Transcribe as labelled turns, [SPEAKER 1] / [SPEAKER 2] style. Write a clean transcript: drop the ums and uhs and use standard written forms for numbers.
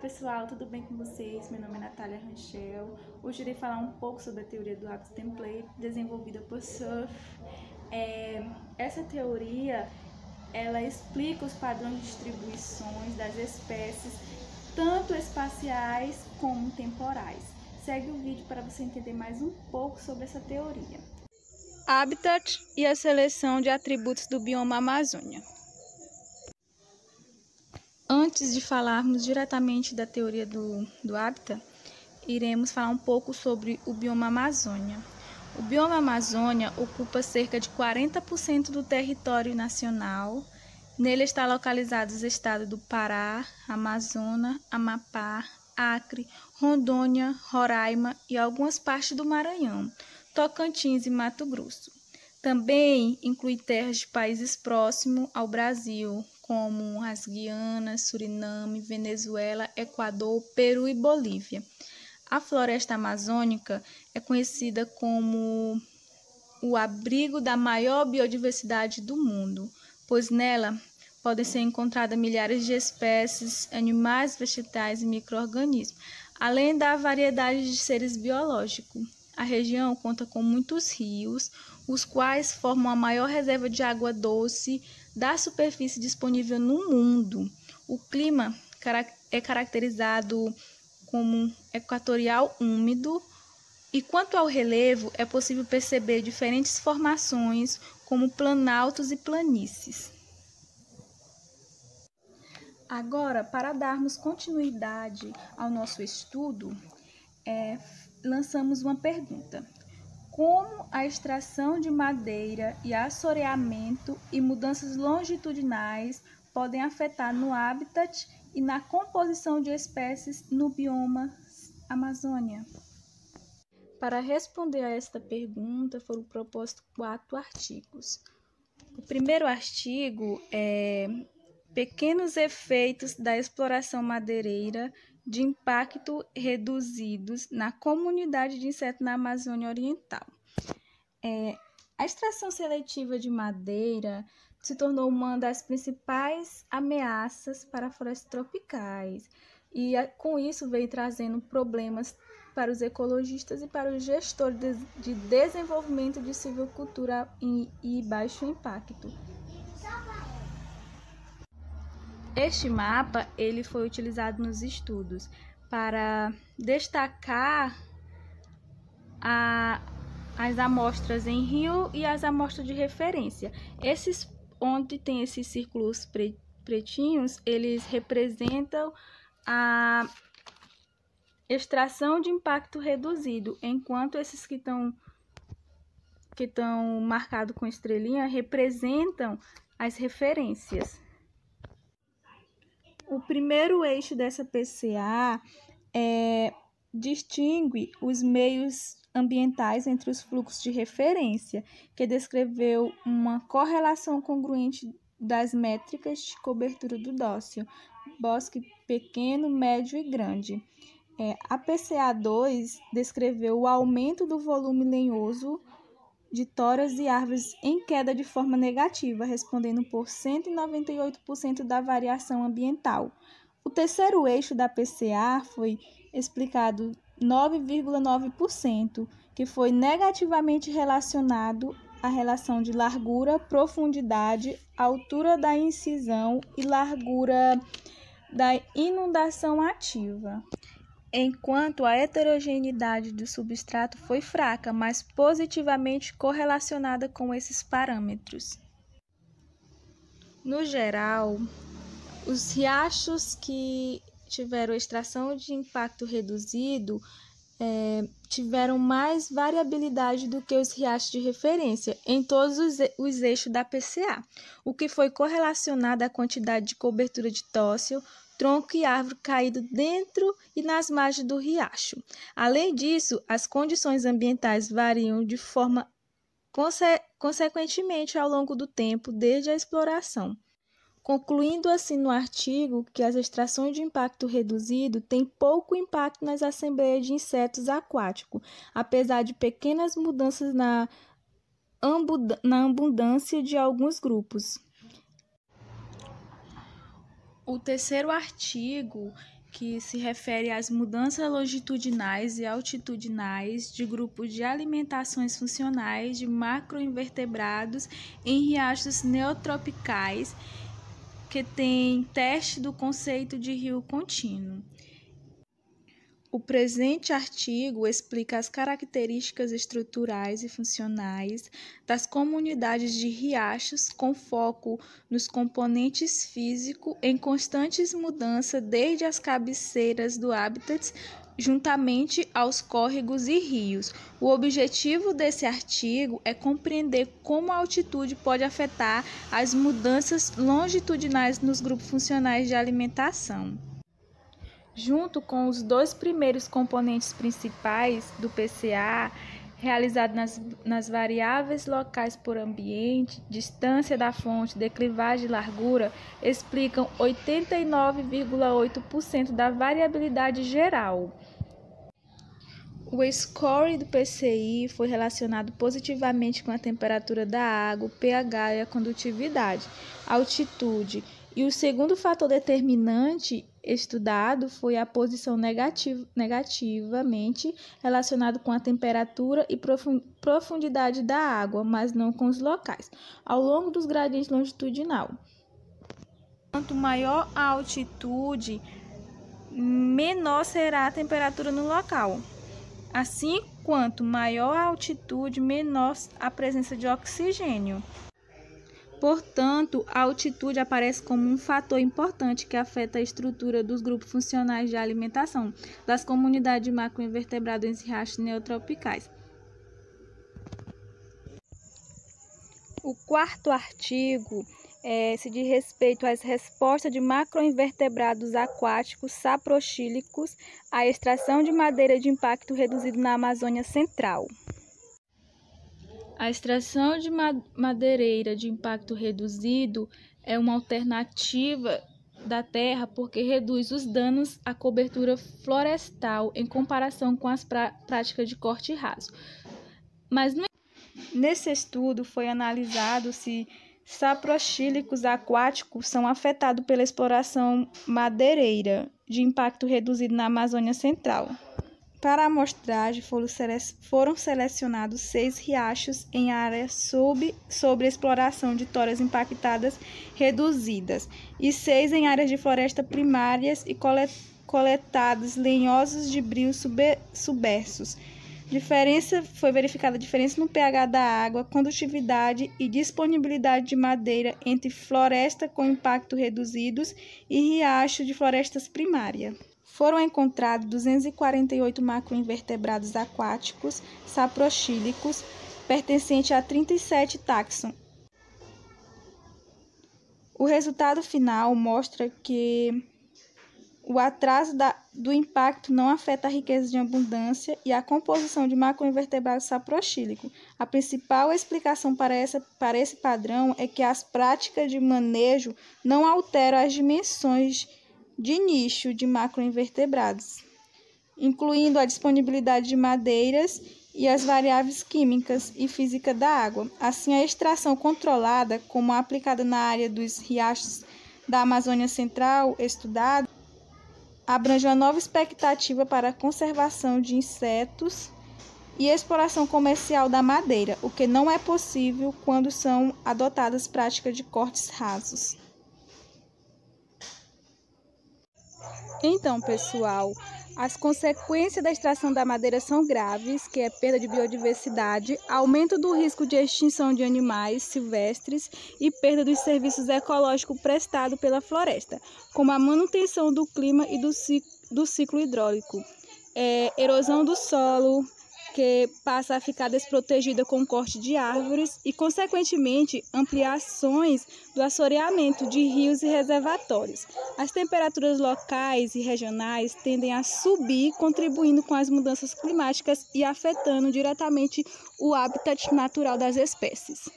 [SPEAKER 1] Pessoal, tudo bem com vocês? Meu nome é Natália Ranchel. Hoje irei falar um pouco sobre a teoria do hábito template desenvolvida por Cerf. Essa teoria ela explica os padrões de distribuições das espécies, tanto espaciais como temporais. Segue o vídeo para você entender mais um pouco sobre essa teoria. Habitat e a seleção de atributos do bioma Amazônia. Antes de falarmos diretamente da teoria do hábitat, iremos falar um pouco sobre o bioma Amazônia. O bioma Amazônia ocupa cerca de 40% do território nacional. Nele está localizados os estados do Pará, Amazonas, Amapá, Acre, Rondônia, Roraima e algumas partes do Maranhão, Tocantins e Mato Grosso. Também inclui terras de países próximos ao Brasil, como as Guianas, Suriname, Venezuela, Equador, Peru e Bolívia. A floresta amazônica é conhecida como o abrigo da maior biodiversidade do mundo, pois nela podem ser encontradas milhares de espécies, animais, vegetais e micro-organismos, além da variedade de seres biológicos. A região conta com muitos rios, os quais formam a maior reserva de água doce da superfície disponível no mundo. O clima é caracterizado como equatorial úmido, e quanto ao relevo, é possível perceber diferentes formações, como planaltos e planícies. Agora, para darmos continuidade ao nosso estudo, lançamos uma pergunta. Como a extração de madeira e assoreamento e mudanças longitudinais podem afetar no habitat e na composição de espécies no bioma Amazônia? Para responder a esta pergunta, foram propostos 4 artigos. O primeiro artigo é Pequenos efeitos da exploração madeireira de impacto reduzidos na comunidade de insetos na Amazônia Oriental. A extração seletiva de madeira se tornou uma das principais ameaças para florestas tropicais e com isso veio trazendo problemas para os ecologistas e para os gestores de desenvolvimento de silvicultura e baixo impacto. Este mapa ele foi utilizado nos estudos para destacar as amostras em rio e as amostras de referência. Esses onde tem esses círculos pretinhos, eles representam a extração de impacto reduzido, enquanto esses que estão marcados com estrelinha representam as referências. O primeiro eixo dessa PCA distingue os meios ambientais entre os fluxos de referência, que descreveu uma correlação congruente das métricas de cobertura do dócil, bosque pequeno, médio e grande. A PCA2 descreveu o aumento do volume lenhoso de toras e árvores em queda de forma negativa, respondendo por 198% da variação ambiental. O terceiro eixo da PCA foi explicado 9,9%, que foi negativamente relacionado à relação de largura, profundidade, altura da incisão e largura da inundação ativa. Enquanto a heterogeneidade do substrato foi fraca, mas positivamente correlacionada com esses parâmetros. No geral, os riachos que tiveram extração de impacto reduzido tiveram mais variabilidade do que os riachos de referência em todos os eixos da PCA, o que foi correlacionado à quantidade de cobertura de dócil, tronco e árvore caído dentro e nas margens do riacho. Além disso, as condições ambientais variam de forma consequentemente ao longo do tempo, desde a exploração. Concluindo assim no artigo que as extrações de impacto reduzido têm pouco impacto nas assembleias de insetos aquáticos, apesar de pequenas mudanças na abundância de alguns grupos. O terceiro artigo que se refere às mudanças longitudinais e altitudinais de grupos de alimentações funcionais de macroinvertebrados em riachos neotropicais, que tem teste do conceito de rio contínuo. O presente artigo explica as características estruturais e funcionais das comunidades de riachos, com foco nos componentes físicos em constantes mudanças desde as cabeceiras do habitat juntamente aos córregos e rios. O objetivo desse artigo é compreender como a altitude pode afetar as mudanças longitudinais nos grupos funcionais de alimentação. Junto com os dois primeiros componentes principais do PCA, realizado nas variáveis locais por ambiente, distância da fonte, declivagem e largura, explicam 89,8% da variabilidade geral. O score do PCI foi relacionado positivamente com a temperatura da água, o pH e a condutividade, a altitude. E o segundo fator determinante estudado foi a posição negativamente relacionado com a temperatura e profundidade da água, mas não com os locais, ao longo dos gradientes longitudinal. Quanto maior a altitude, menor será a temperatura no local. Assim, quanto maior a altitude, menor a presença de oxigênio. Portanto, a altitude aparece como um fator importante que afeta a estrutura dos grupos funcionais de alimentação das comunidades de macroinvertebrados em riachos neotropicais. O quarto artigo se diz respeito às respostas de macroinvertebrados aquáticos saproxílicos à extração de madeira de impacto reduzido na Amazônia Central. A extração de madeireira de impacto reduzido é uma alternativa da terra porque reduz os danos à cobertura florestal em comparação com as práticas de corte raso. Mas nesse estudo foi analisado se saproxílicos aquáticos são afetados pela exploração madeireira de impacto reduzido na Amazônia Central. Para a amostragem, foram selecionados 6 riachos em áreas sobre exploração de toras impactadas reduzidas e 6 em áreas de floresta primárias e coletados lenhosos de brios submersos. Foi verificada a diferença no pH da água, condutividade e disponibilidade de madeira entre floresta com impacto reduzidos e riacho de florestas primárias. Foram encontrados 248 macroinvertebrados aquáticos saproxílicos, pertencentes a 37 táxons. O resultado final mostra que o atraso do impacto não afeta a riqueza de abundância e a composição de macroinvertebrados saproxílicos. A principal explicação para esse padrão é que as práticas de manejo não alteram as dimensões de nicho de macroinvertebrados, incluindo a disponibilidade de madeiras e as variáveis químicas e físicas da água. Assim, a extração controlada, como a aplicada na área dos riachos da Amazônia Central estudada, abrange uma nova expectativa para a conservação de insetos e exploração comercial da madeira, o que não é possível quando são adotadas práticas de cortes rasos. Então, pessoal, as consequências da extração da madeira são graves, que é perda de biodiversidade, aumento do risco de extinção de animais silvestres e perda dos serviços ecológicos prestados pela floresta, como a manutenção do clima e do ciclo hidráulico, erosão do solo, que passa a ficar desprotegida com o corte de árvores e, consequentemente, ampliações do assoreamento de rios e reservatórios. As temperaturas locais e regionais tendem a subir, contribuindo com as mudanças climáticas e afetando diretamente o habitat natural das espécies.